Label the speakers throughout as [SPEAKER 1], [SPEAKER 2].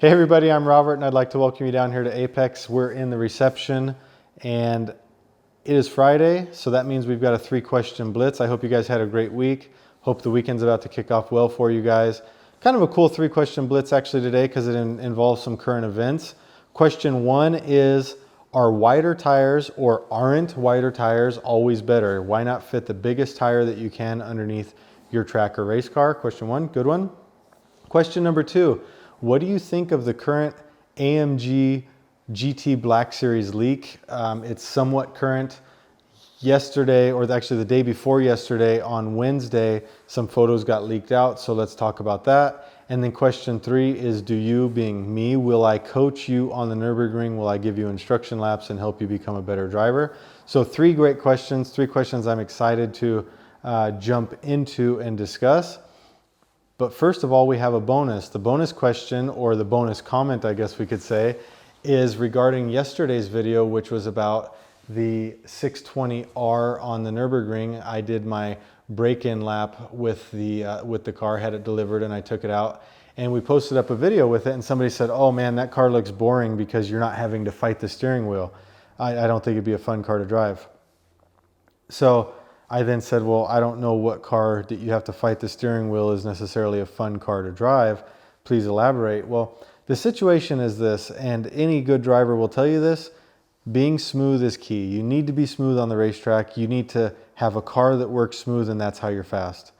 [SPEAKER 1] Hey everybody, I'm Robert and I'd like to welcome you down here to Apex. We're in the reception and it is Friday, so that means we've got a 3-question blitz. I hope you guys had a great week. Hope the weekend's about to kick off well for you guys. Kind of a cool 3-question blitz actually today because it involves some current events. Question 1 is, are wider tires or aren't wider tires always better? Why not fit the biggest tire that you can underneath your track or race car? Question 1, good one. Question number 2. What do you think of the current AMG GT Black Series leak? It's somewhat current. Yesterday, or actually the day before yesterday, on Wednesday, some photos got leaked out, so let's talk about that. And then question 3 is, do you, being me, will I coach you on the Nürburgring? Will I give you instruction laps and help you become a better driver? So 3 great questions, 3 questions I'm excited to jump into and discuss. But first of all, we have a bonus. The bonus question, or the bonus comment, I guess we could say, is regarding yesterday's video, which was about the 620R on the Nürburgring. I did my break-in lap with the car, had it delivered, and I took it out. And we posted up a video with it, and somebody said, oh man, that car looks boring because you're not having to fight the steering wheel. I don't think it'd be a fun car to drive. So I then said, well, I don't know what car that you have to fight the steering wheel is necessarily a fun car to drive. Please elaborate. Well, the situation is this, and any good driver will tell you this: being smooth is key. You need to be smooth on the racetrack. You need to have a car that works smooth, and that's how you're fast.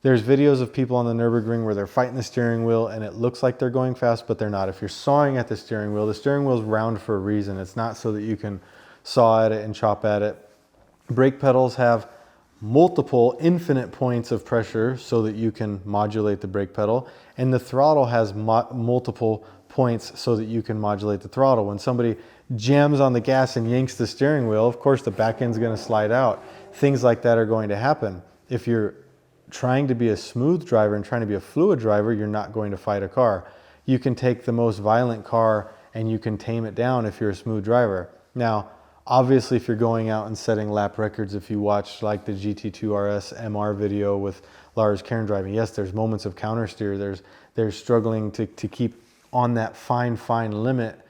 [SPEAKER 1] There's videos of people on the Nürburgring where they're fighting the steering wheel and it looks like they're going fast, but they're not. If you're sawing at the steering wheel is round for a reason. It's not so that you can saw at it and chop at it. Brake pedals have multiple infinite points of pressure so that you can modulate the brake pedal, and the throttle has multiple points so that you can modulate the throttle. When somebody jams on the gas and yanks the steering wheel, of course the back end's going to slide out. Things like that are going to happen. If you're trying to be a smooth driver and trying to be a fluid driver, you're not going to fight a car. You can take the most violent car and you can tame it down if you're a smooth driver. Now, obviously, if you're going out and setting lap records, if you watch like the GT2 RS MR video with Lars Kern driving, yes, there's moments of countersteer. There's struggling to keep on that fine limit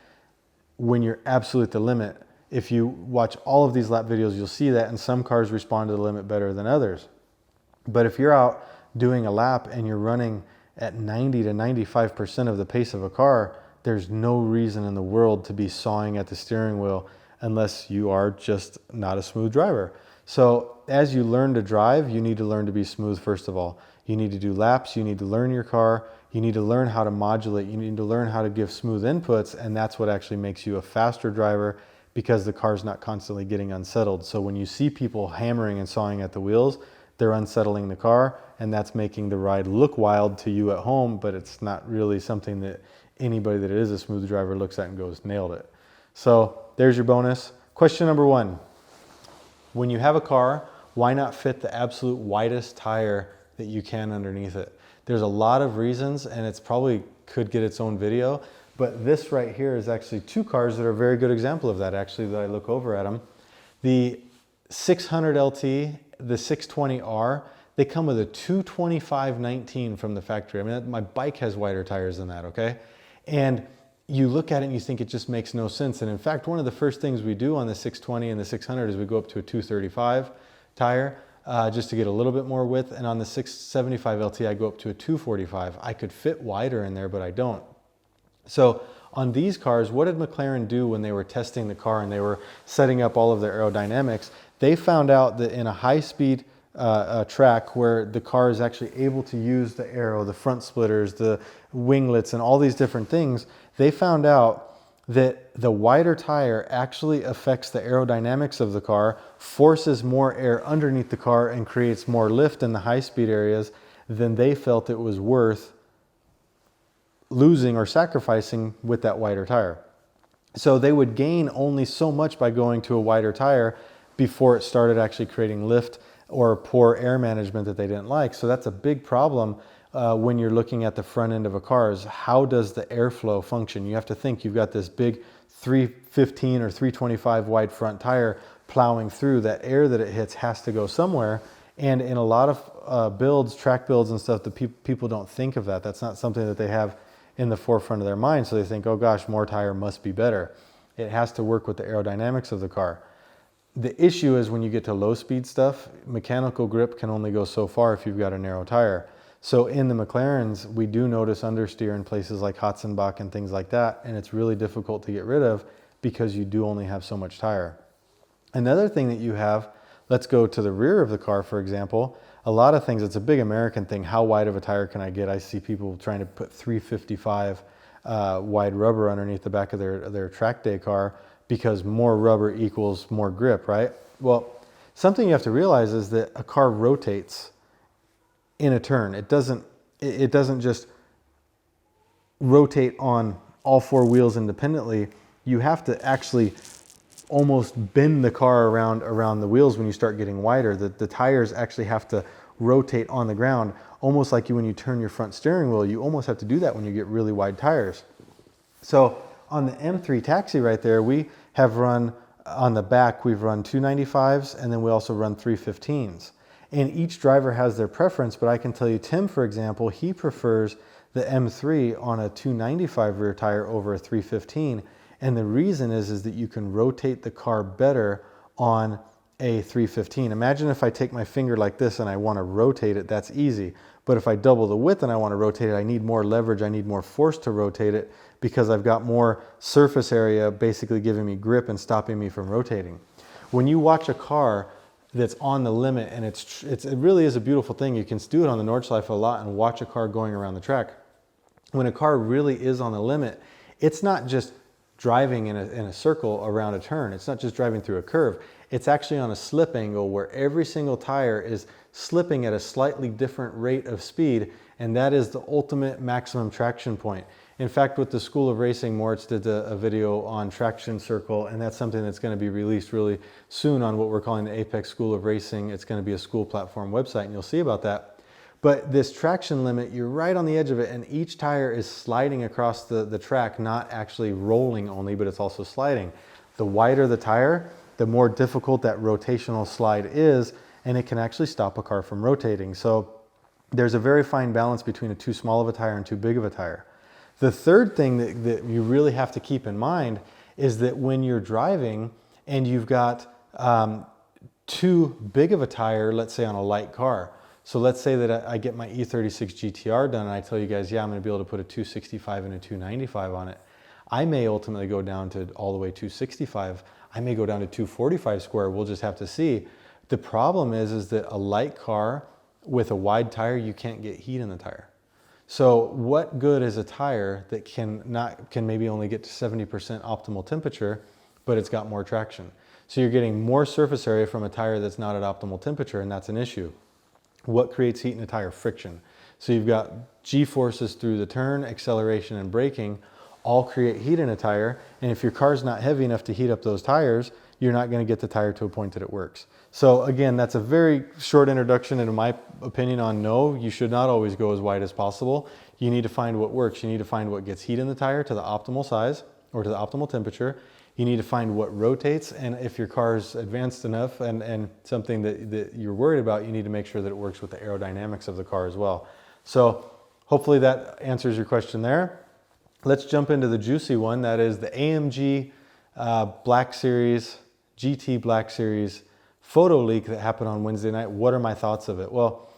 [SPEAKER 1] when you're absolutely at the limit. If you watch all of these lap videos, you'll see that, and some cars respond to the limit better than others. But if you're out doing a lap and you're running at 90 to 95% of the pace of a car, there's no reason in the world to be sawing at the steering wheel unless you are just not a smooth driver. So as you learn to drive, you need to learn to be smooth first of all. You need to do laps, you need to learn your car, you need to learn how to modulate, you need to learn how to give smooth inputs, and that's what actually makes you a faster driver because the car's not constantly getting unsettled. So when you see people hammering and sawing at the wheels, they're unsettling the car, and that's making the ride look wild to you at home, but it's not really something that anybody that is a smooth driver looks at and goes, nailed it. So there's your bonus. Question number 1. When you have a car, why not fit the absolute widest tire that you can underneath it? There's a lot of reasons, and it's probably could get its own video, but this right here is actually 2 cars that are a very good example of that, actually, that I look over at them. The 600 LT, the 620R, they come with a 225/19 from the factory. I mean, my bike has wider tires than that, okay? And you look at it and you think it just makes no sense. And in fact, one of the first things we do on the 620 and the 600 is we go up to a 235 tire just to get a little bit more width. And on the 675 LT, I go up to a 245. I could fit wider in there, but I don't. So on these cars, what did McLaren do when they were testing the car and they were setting up all of their aerodynamics? They found out that in a high-speed track where the car is actually able to use the aero, the front splitters, the winglets, and all these different things, they found out that the wider tire actually affects the aerodynamics of the car, forces more air underneath the car, and creates more lift in the high-speed areas than they felt it was worth losing or sacrificing with that wider tire. So they would gain only so much by going to a wider tire before it started actually creating lift or poor air management that they didn't like. So that's a big problem when you're looking at the front end of a car, is how does the airflow function? You have to think you've got this big 315 or 325 wide front tire plowing through. That air that it hits has to go somewhere. And in a lot of builds, track builds and stuff, the people don't think of that. That's not something that they have in the forefront of their mind. So they think, oh gosh, more tire must be better. It has to work with the aerodynamics of the car. The issue is when you get to low speed stuff, mechanical grip can only go so far if you've got a narrow tire. So in the McLarens, we do notice understeer in places like Hatzenbach and things like that, and it's really difficult to get rid of because you do only have so much tire. Another thing that you have, let's go to the rear of the car, for example. A lot of things, it's a big American thing. How wide of a tire can I get? I see people trying to put 355 wide rubber underneath the back of their track day car because more rubber equals more grip, right? Well, something you have to realize is that a car rotates in a turn. It doesn't just rotate on all four wheels independently. You have to actually almost bend the car around the wheels when you start getting wider. The tires actually have to rotate on the ground, almost like when you turn your front steering wheel. You almost have to do that when you get really wide tires. So on the M3 Taxi right there, we have run on the back, we've run 295s, and then we also run 315s. And each driver has their preference, but I can tell you, Tim, for example, he prefers the M3 on a 295 rear tire over a 315. And the reason is that you can rotate the car better on a 315. Imagine if I take my finger like this and I want to rotate it, that's easy. But if I double the width and I want to rotate it, I need more leverage, I need more force to rotate it because I've got more surface area basically giving me grip and stopping me from rotating. When you watch a car that's on the limit, and it really is a beautiful thing. You can do it on the Nordschleife a lot and watch a car going around the track. When a car really is on the limit, it's not just driving in a circle around a turn. It's not just driving through a curve. It's actually on a slip angle where every single tire is slipping at a slightly different rate of speed, and that is the ultimate maximum traction point. In fact, with the School of Racing, Moritz did a video on traction circle, and that's something that's going to be released really soon on what we're calling the Apex School of Racing. It's going to be a school platform website, and you'll see about that. But this traction limit, you're right on the edge of it, and each tire is sliding across the track, not actually rolling only, but it's also sliding. The wider the tire, the more difficult that rotational slide is, and it can actually stop a car from rotating. So there's a very fine balance between too small of a tire and too big of a tire. The third thing that you really have to keep in mind is that when you're driving and you've got too big of a tire, let's say on a light car. So let's say that I get my E36 GTR done and I tell you guys, yeah, I'm going to be able to put a 265 and a 295 on it. I may ultimately go down to all the way 265. I may go down to 245 square. We'll just have to see. The problem is that a light car with a wide tire, you can't get heat in the tire. So what good is a tire that can maybe only get to 70% optimal temperature, but it's got more traction? So you're getting more surface area from a tire that's not at optimal temperature, and that's an issue. What creates heat in a tire? Friction. So you've got G-forces through the turn, acceleration, and braking all create heat in a tire, and if your car's not heavy enough to heat up those tires, you're not going to get the tire to a point that it works. So again, that's a very short introduction into my opinion on no, you should not always go as wide as possible. You need to find what works. You need to find what gets heat in the tire to the optimal size or to the optimal temperature. You need to find what rotates, and if your car's advanced enough and something that you're worried about, you need to make sure that it works with the aerodynamics of the car as well. So hopefully that answers your question there. Let's jump into the juicy one. That is the AMG Black Series, GT Black Series photo leak that happened on Wednesday night. What are my thoughts of it? Well,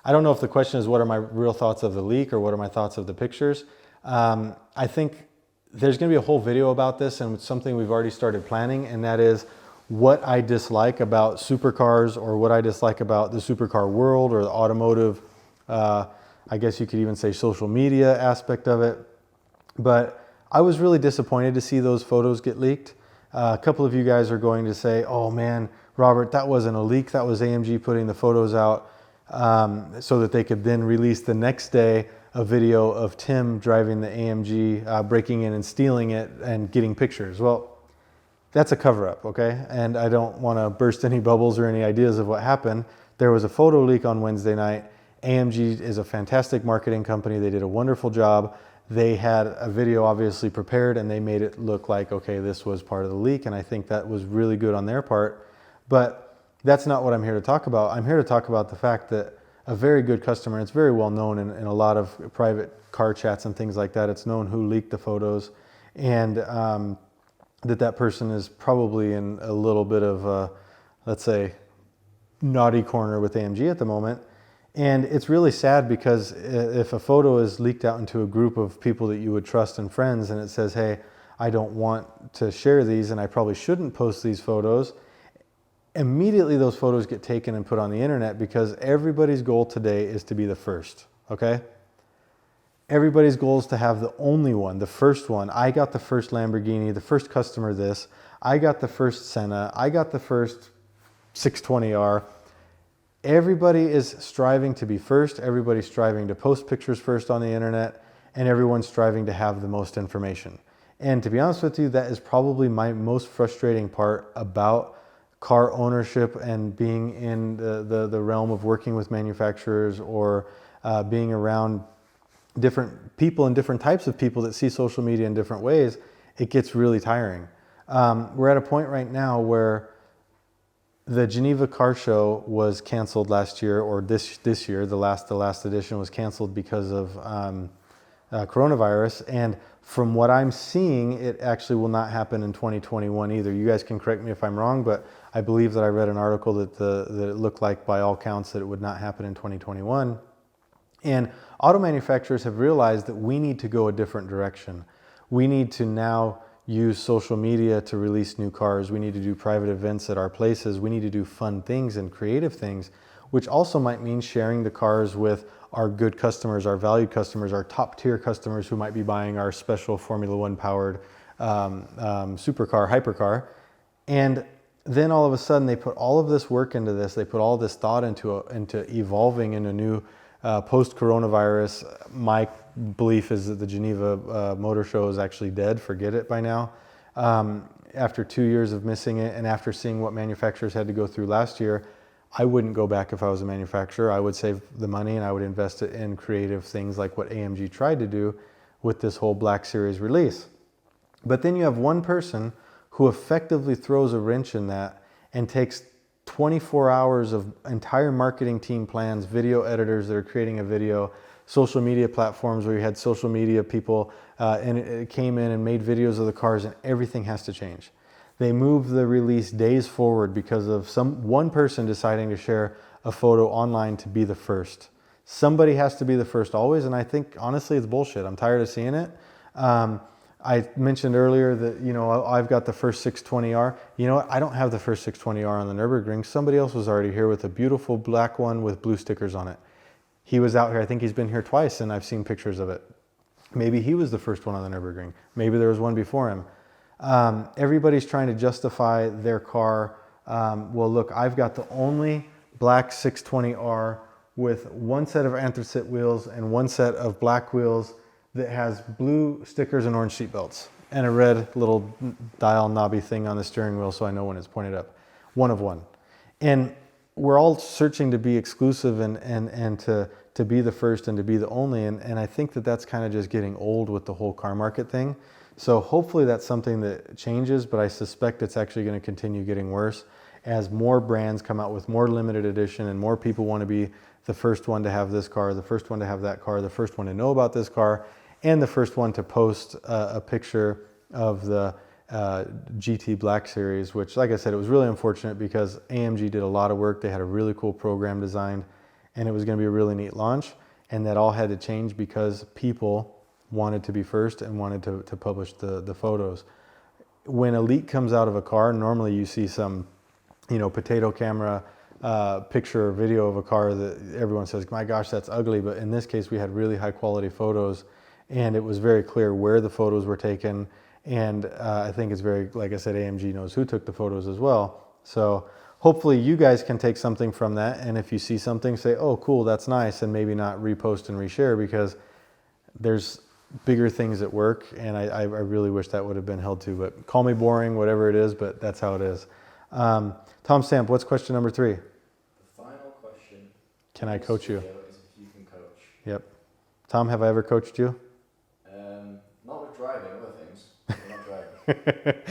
[SPEAKER 1] I don't know if the question is what are my real thoughts of the leak or what are my thoughts of the pictures. I think there's going to be a whole video about this, and it's something we've already started planning, and that is what I dislike about supercars, or what I dislike about the supercar world or the automotive, I guess you could even say social media aspect of it. But I was really disappointed to see those photos get leaked. A couple of you guys are going to say, oh man, Robert, that wasn't a leak, that was AMG putting the photos out so that they could then release the next day a video of Tim driving the AMG, breaking in and stealing it and getting pictures. Well, that's a cover-up, okay? And I don't want to burst any bubbles or any ideas of what happened. There was a photo leak on Wednesday night. AMG is a fantastic marketing company. They did a wonderful job. They had a video obviously prepared, and they made it look like, okay, this was part of the leak, and I think that was really good on their part. But that's not what I'm here to talk about. I'm here to talk about the fact that a very good customer. It's very well known in a lot of private car chats and things like that. It's known who leaked the photos, and that person is probably in a little bit of a, let's say, naughty corner with AMG at the moment. And it's really sad because if a photo is leaked out into a group of people that you would trust and friends, and it says, hey, I don't want to share these and I probably shouldn't post these photos, immediately those photos get taken and put on the internet, because everybody's goal today is to be the first, okay? Everybody's goal is to have the only one, the first one. I got the first Lamborghini, the first customer this, I got the first Senna, I got the first 620R. Everybody is striving to be first, everybody's striving to post pictures first on the internet, and everyone's striving to have the most information. And to be honest with you, that is probably my most frustrating part about car ownership and being in the realm of working with manufacturers, or being around different people and different types of people that see social media in different ways. It gets really tiring. We're at a point right now where the Geneva Car Show was canceled last year, or this year. The last edition was canceled because of coronavirus. And from what I'm seeing, it actually will not happen in 2021 either. You guys can correct me if I'm wrong, but I believe that I read an article that it looked like, by all counts, that it would not happen in 2021. And auto manufacturers have realized that we need to go a different direction. We need to now use social media to release new cars. We need to do private events at our places. We need to do fun things and creative things, which also might mean sharing the cars with our good customers, our valued customers, our top tier customers who might be buying our special Formula One powered supercar, hypercar. And then all of a sudden they put all of this work into this. They put all this thought into evolving in a new post-coronavirus. My belief is that the Geneva Motor Show is actually dead. Forget it by now. After 2 years of missing it, and after seeing what manufacturers had to go through last year, I wouldn't go back if I was a manufacturer. I would save the money and I would invest it in creative things like what AMG tried to do with this whole Black Series release. But then you have one person who effectively throws a wrench in that and takes 24 hours of entire marketing team plans, video editors that are creating a video, social media platforms where you had social media people and it came in and made videos of the cars, and everything has to change. They move the release days forward because of one person deciding to share a photo online to be the first. Somebody has to be the first always, and I think honestly it's bullshit. I'm tired of seeing it. I mentioned earlier that, you know, I've got the first 620R. You know what? I don't have the first 620R on the Nürburgring. Somebody else was already here with a beautiful black one with blue stickers on it. He was out here. I think he's been here twice, and I've seen pictures of it. Maybe he was the first one on the Nürburgring. Maybe there was one before him. Everybody's trying to justify their car. Well, look, I've got the only black 620R with one set of anthracite wheels and one set of black wheels that has blue stickers and orange seat belts and a red little dial knobby thing on the steering wheel so I know when it's pointed up. One of one. And we're all searching to be exclusive and to be the first and to be the only. And I think that that's kind of just getting old with the whole car market thing. So hopefully that's something that changes, but I suspect it's actually going to continue getting worse as more brands come out with more limited edition and more people want to be the first one to have this car, the first one to have that car, the first one to know about this car, and the first one to post a picture of the GT Black Series, which, like I said, it was really unfortunate because AMG did a lot of work. They had a really cool program designed, and it was going to be a really neat launch, and that all had to change because people wanted to be first and wanted to publish the photos. When a leak comes out of a car, normally you see some, you know, potato camera picture or video of a car that everyone says, my gosh, that's ugly. But in this case, we had really high quality photos, and it was very clear where the photos were taken. And I think it's very, like I said, AMG knows who took the photos as well. So hopefully you guys can take something from that. And if you see something, say, oh, cool, that's nice. And maybe not repost and reshare, because there's bigger things at work. And I really wish that would have been held to, but call me boring, whatever it is, but that's how it is. Tom Stamp, what's question number 3?
[SPEAKER 2] The final question.
[SPEAKER 1] Can I coach you?
[SPEAKER 2] Is if you can coach.
[SPEAKER 1] Yep. Tom, have I ever coached you?
[SPEAKER 2] Not with driving, other things. Not driving.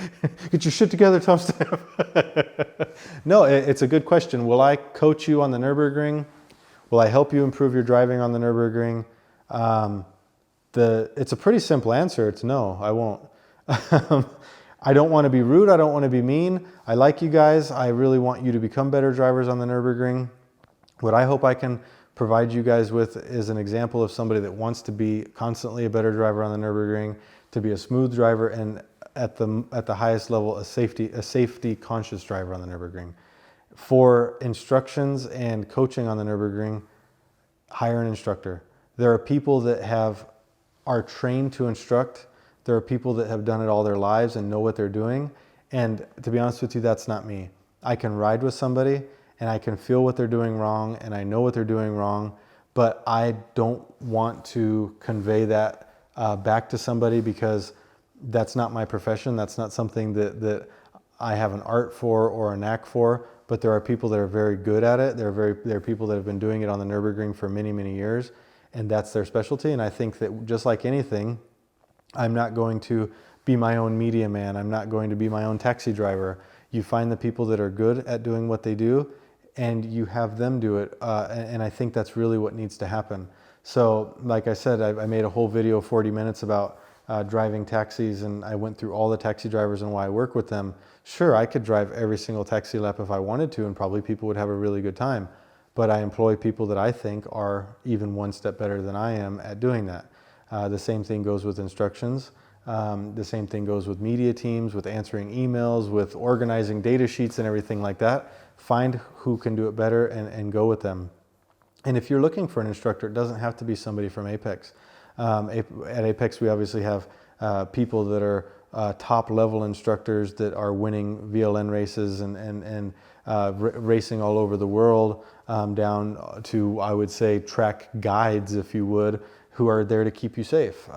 [SPEAKER 1] Get your shit together, Tom Stamp. No, it's a good question. Will I coach you on the Nürburgring? Will I help you improve your driving on the Nürburgring? It's a pretty simple answer. It's no, I won't. I don't want to be rude. I don't want to be mean. I like you guys. I really want you to become better drivers on the Nürburgring. What I hope I can provide you guys with is an example of somebody that wants to be constantly a better driver on the Nürburgring, to be a smooth driver, and at the highest level, a safety conscious driver on the Nürburgring. For instructions and coaching on the Nürburgring, hire an instructor. There are people that are trained to instruct. There are people that have done it all their lives and know what they're doing. And to be honest with you, that's not me. I can ride with somebody and I can feel what they're doing wrong and I know what they're doing wrong, but I don't want to convey that back to somebody because that's not my profession. That's not something that I have an art for or a knack for, but there are people that are very good at it. There are people that have been doing it on the Nürburgring for many, many years, and that's their specialty. And I think that just like anything, I'm not going to be my own media man. I'm not going to be my own taxi driver. You find the people that are good at doing what they do and you have them do it. And I think that's really what needs to happen. So like I said, I made a whole video, 40 minutes about driving taxis, and I went through all the taxi drivers and why I work with them. Sure, I could drive every single taxi lap if I wanted to, and probably people would have a really good time. But I employ people that I think are even one step better than I am at doing that. The same thing goes with instructions. The same thing goes with media teams, with answering emails, with organizing data sheets and everything like that. Find who can do it better and go with them. And if you're looking for an instructor, it doesn't have to be somebody from Apex. At Apex, we obviously have people that are top level instructors that are winning VLN races and racing all over the world, down to, I would say, track guides, if you would, who are there to keep you safe.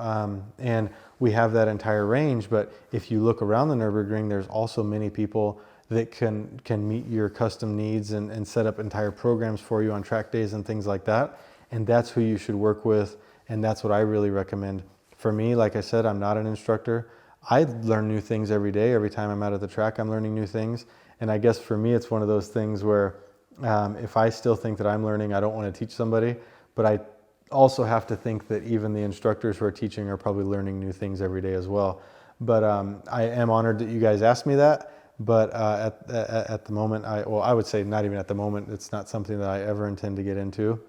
[SPEAKER 1] And we have that entire range, but if you look around the Nürburgring, there's also many people that can meet your custom needs and set up entire programs for you on track days and things like that. And that's who you should work with, and that's what I really recommend. For me, like I said, I'm not an instructor. I learn new things every day. Every time I'm out at the track, I'm learning new things. And I guess for me, it's one of those things where if I still think that I'm learning, I don't want to teach somebody, but I also have to think that even the instructors who are teaching are probably learning new things every day as well. But I am honored that you guys asked me that. But at the moment, I would say not even at the moment, it's not something that I ever intend to get into.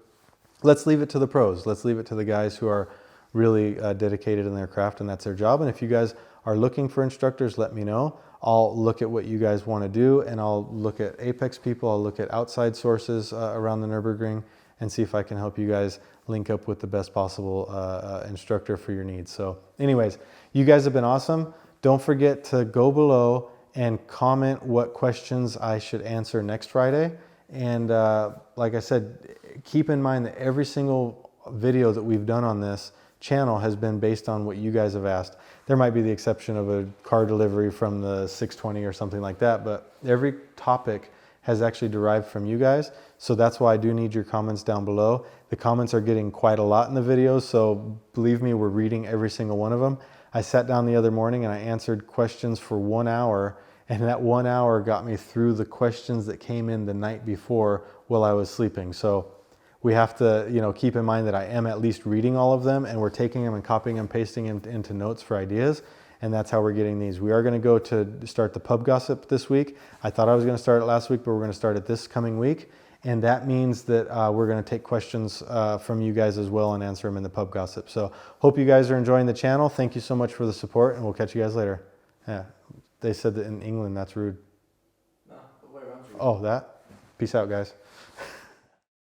[SPEAKER 1] Let's leave it to the pros. Let's leave it to the guys who are really dedicated in their craft, and that's their job. And if you guys are looking for instructors, let me know. I'll look at what you guys want to do, and I'll look at Apex people. I'll look at outside sources around the Nürburgring and see if I can help you guys link up with the best possible instructor for your needs. So anyways, you guys have been awesome. Don't forget to go below and comment what questions I should answer next Friday. And like I said, keep in mind that every single video that we've done on this channel has been based on what you guys have asked. There might be the exception of a car delivery from the 620 or something like that, but every topic has actually derived from you guys. So that's why I do need your comments down below. The comments are getting quite a lot in the videos, so believe me, we're reading every single one of them. I sat down the other morning and I answered questions for 1 hour, and that 1 hour got me through the questions that came in the night before while I was sleeping. So we have to, keep in mind that I am at least reading all of them, and we're taking them and copying and pasting them into notes for ideas. And that's how we're getting these. We are going to go to start the pub gossip this week. I thought I was going to start it last week, but we're going to start it this coming week. And that means that we're going to take questions from you guys as well and answer them in the pub gossip. So hope you guys are enjoying the channel. Thank you so much for the support, and we'll catch you guys later. Yeah, they said that in England that's rude.
[SPEAKER 2] No, the way around.
[SPEAKER 1] Oh, that? Peace out, guys.